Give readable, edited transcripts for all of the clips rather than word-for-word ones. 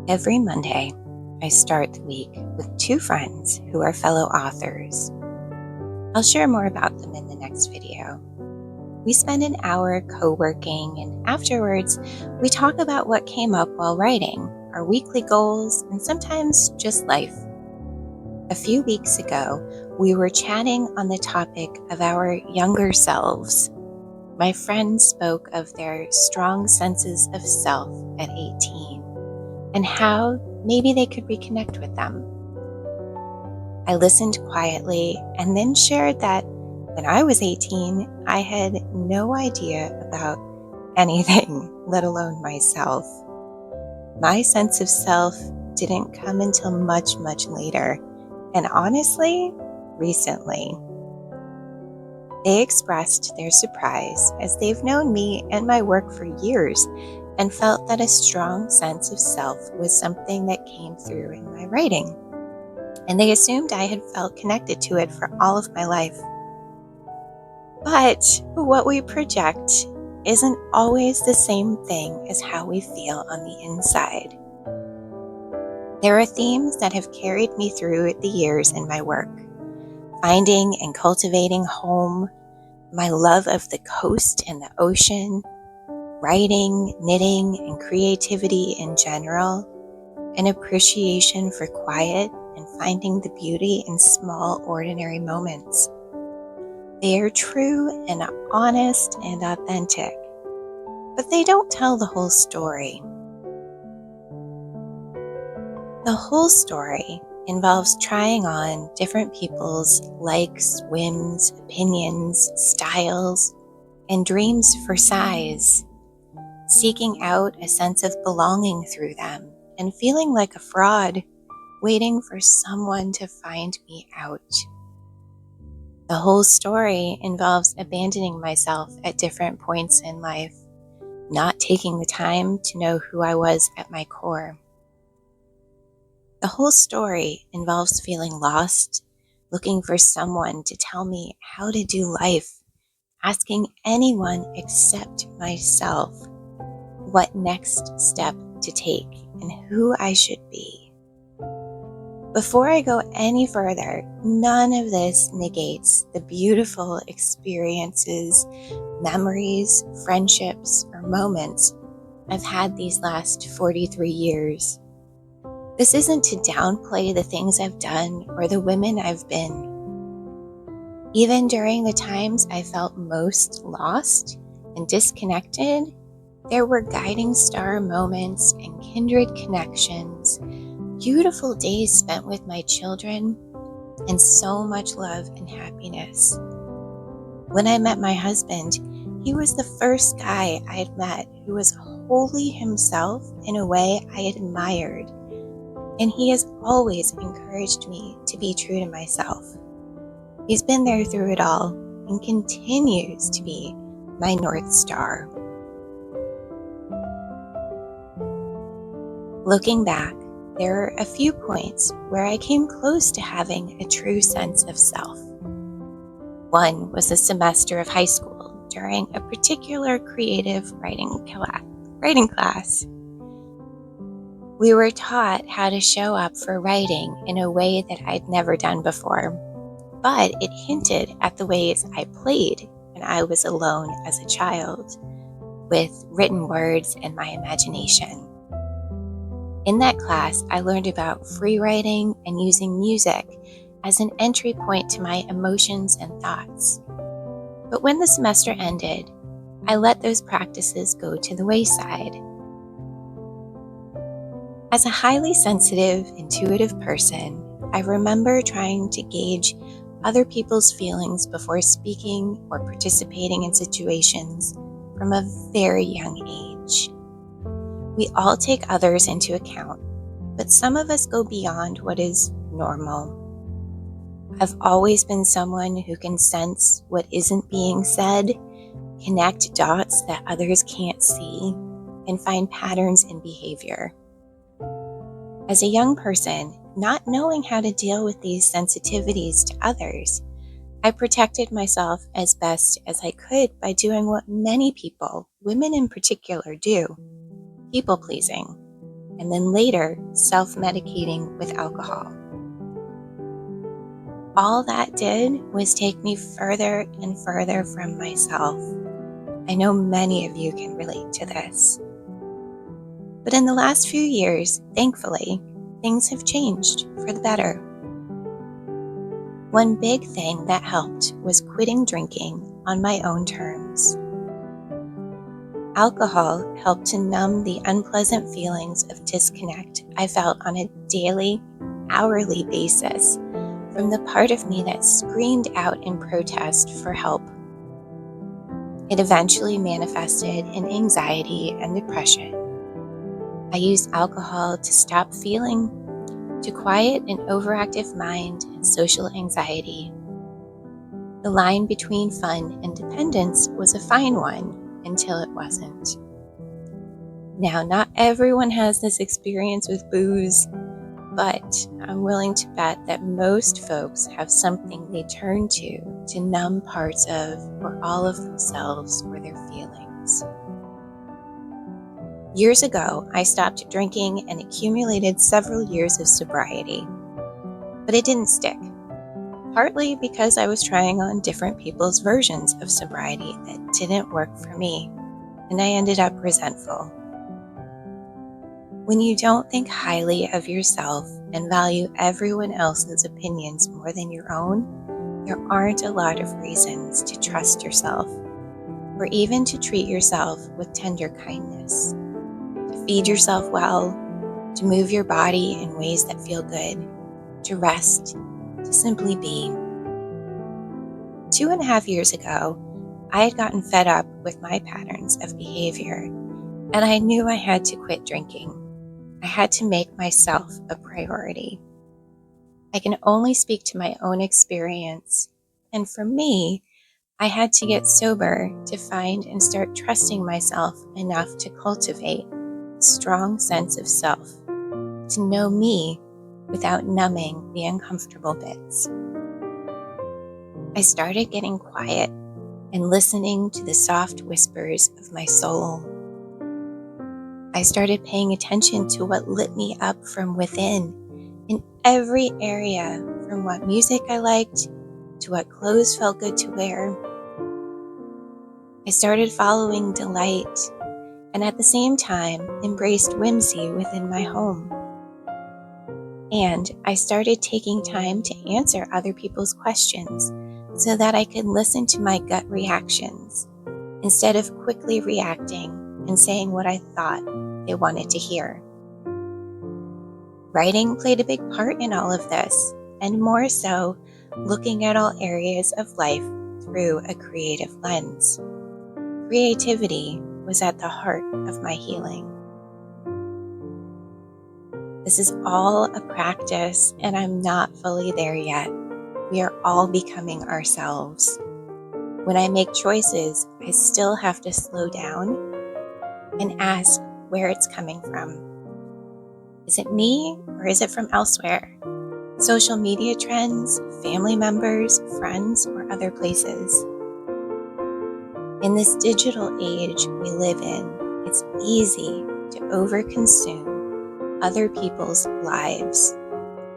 Every Monday, I start the week with two friends who are fellow authors. I'll share more about them in the next video. We spend an hour co-working, and afterwards, we talk about what came up while writing, our weekly goals, and sometimes just life. A few weeks ago, we were chatting on the topic of our younger selves. My friends spoke of their strong senses of self at 18 and how maybe they could reconnect with them. I listened quietly and then shared that when I was 18, I had no idea about anything, let alone myself. My sense of self didn't come until much, much later, and honestly, recently. They expressed their surprise as they've known me and my work for years and felt that a strong sense of self was something that came through in my writing. And they assumed I had felt connected to it for all of my life. But what we project isn't always the same thing as how we feel on the inside. There are themes that have carried me through the years in my work. Finding and cultivating home, my love of the coast and the ocean, writing, knitting, and creativity in general, an appreciation for quiet and finding the beauty in small, ordinary moments. They are true and honest and authentic, but they don't tell the whole story. The whole story involves trying on different people's likes, whims, opinions, styles, and dreams for size, seeking out a sense of belonging through them and feeling like a fraud, waiting for someone to find me out. The whole story involves abandoning myself at different points in life, not taking the time to know who I was at my core. The whole story involves feeling lost, looking for someone to tell me how to do life, asking anyone except myself what next step to take and who I should be. Before I go any further, none of this negates the beautiful experiences, memories, friendships, or moments I've had these last 43 years. This isn't to downplay the things I've done or the women I've been. Even during the times I felt most lost and disconnected, there were guiding star moments and kindred connections, beautiful days spent with my children, and so much love and happiness. When I met my husband, he was the first guy I had met who was wholly himself in a way I admired, and he has always encouraged me to be true to myself. He's been there through it all and continues to be my North Star. Looking back, there are a few points where I came close to having a true sense of self. One was a semester of high school during a particular creative writing class. We were taught how to show up for writing in a way that I'd never done before, but it hinted at the ways I played when I was alone as a child, with written words and my imagination. In that class, I learned about free writing and using music as an entry point to my emotions and thoughts. But when the semester ended, I let those practices go to the wayside. As a highly sensitive, intuitive person, I remember trying to gauge other people's feelings before speaking or participating in situations from a very young age. We all take others into account, but some of us go beyond what is normal. I've always been someone who can sense what isn't being said, connect dots that others can't see, and find patterns in behavior. As a young person, not knowing how to deal with these sensitivities to others, I protected myself as best as I could by doing what many people, women in particular, do: people pleasing. and then later self-medicating with alcohol. All that did was take me further and further from myself. I know many of you can relate to this. But in the last few years, thankfully, things have changed for the better. One big thing that helped was quitting drinking on my own terms. Alcohol helped to numb the unpleasant feelings of disconnect I felt on a daily, hourly basis from the part of me that screamed out in protest for help. It eventually manifested in anxiety and depression. I used alcohol to stop feeling, to quiet an overactive mind and social anxiety. The line between fun and dependence was a fine one until it wasn't. Now, not everyone has this experience with booze, but I'm willing to bet that most folks have something they turn to numb parts of or all of themselves or their feelings. Years ago, I stopped drinking and accumulated several years of sobriety, but it didn't stick. Partly because I was trying on different people's versions of sobriety that didn't work for me, and I ended up resentful. When you don't think highly of yourself and value everyone else's opinions more than your own, there aren't a lot of reasons to trust yourself, or even to treat yourself with tender kindness, to feed yourself well, to move your body in ways that feel good, to rest, to simply be. 2.5 years ago, I had gotten fed up with my patterns of behavior, and I knew I had to quit drinking. I had to make myself a priority. I can only speak to my own experience, and for me, I had to get sober to find and start trusting myself enough to cultivate a strong sense of self, to know me without numbing the uncomfortable bits. I started getting quiet and listening to the soft whispers of my soul. I started paying attention to what lit me up from within in every area, from what music I liked to what clothes felt good to wear. I started following delight and at the same time embraced whimsy within my home. And I started taking time to answer other people's questions so that I could listen to my gut reactions instead of quickly reacting and saying what I thought they wanted to hear. Writing played a big part in all of this, and more so, looking at all areas of life through a creative lens. Creativity was at the heart of my healing. This is all a practice, and I'm not fully there yet. We are all becoming ourselves. When I make choices, I still have to slow down and ask where it's coming from. Is it me or is it from elsewhere? Social media trends, family members, friends, or other places? In this digital age we live in, it's easy to overconsume other people's lives,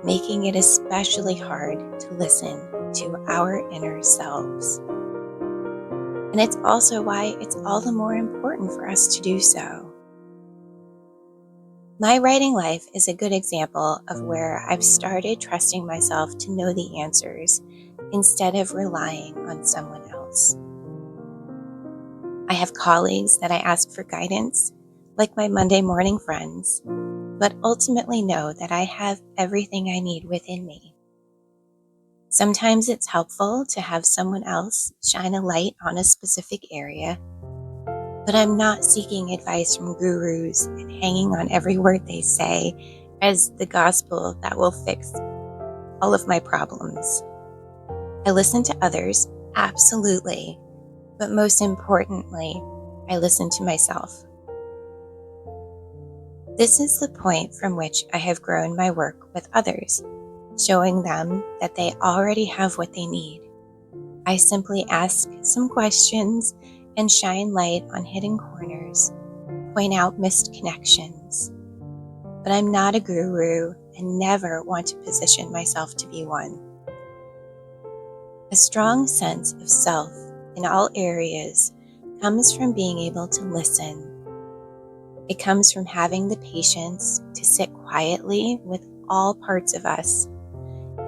making it especially hard to listen to our inner selves. And it's also why it's all the more important for us to do so. My writing life is a good example of where I've started trusting myself to know the answers instead of relying on someone else. I have colleagues that I ask for guidance, like my Monday morning friends, but ultimately know that I have everything I need within me. Sometimes it's helpful to have someone else shine a light on a specific area, but I'm not seeking advice from gurus and hanging on every word they say as the gospel that will fix all of my problems. I listen to others, absolutely, but most importantly, I listen to myself. This is the point from which I have grown my work with others, showing them that they already have what they need. I simply ask some questions and shine light on hidden corners, point out missed connections. but I'm not a guru and never want to position myself to be one. A strong sense of self in all areas comes from being able to listen. It comes from having the patience to sit quietly with all parts of us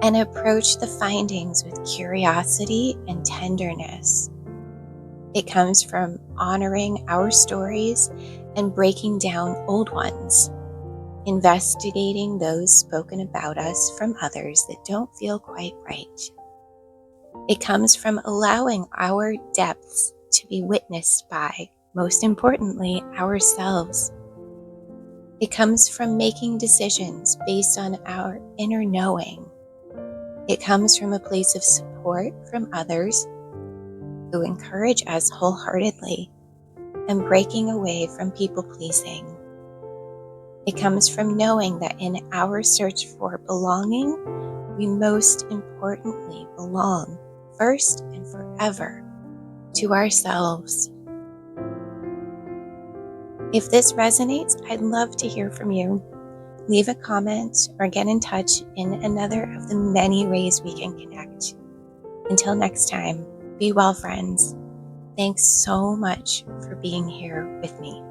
and approach the findings with curiosity and tenderness. It comes from honoring our stories and breaking down old ones, investigating those spoken about us from others that don't feel quite right. It comes from allowing our depths to be witnessed by, most importantly, ourselves. It comes from making decisions based on our inner knowing. It comes from a place of support from others who encourage us wholeheartedly and breaking away from people pleasing. It comes from knowing that in our search for belonging, we most importantly belong first and forever to ourselves. If this resonates, I'd love to hear from you. Leave a comment or get in touch in another of the many ways we can connect. Until next time, be well, friends. Thanks so much for being here with me.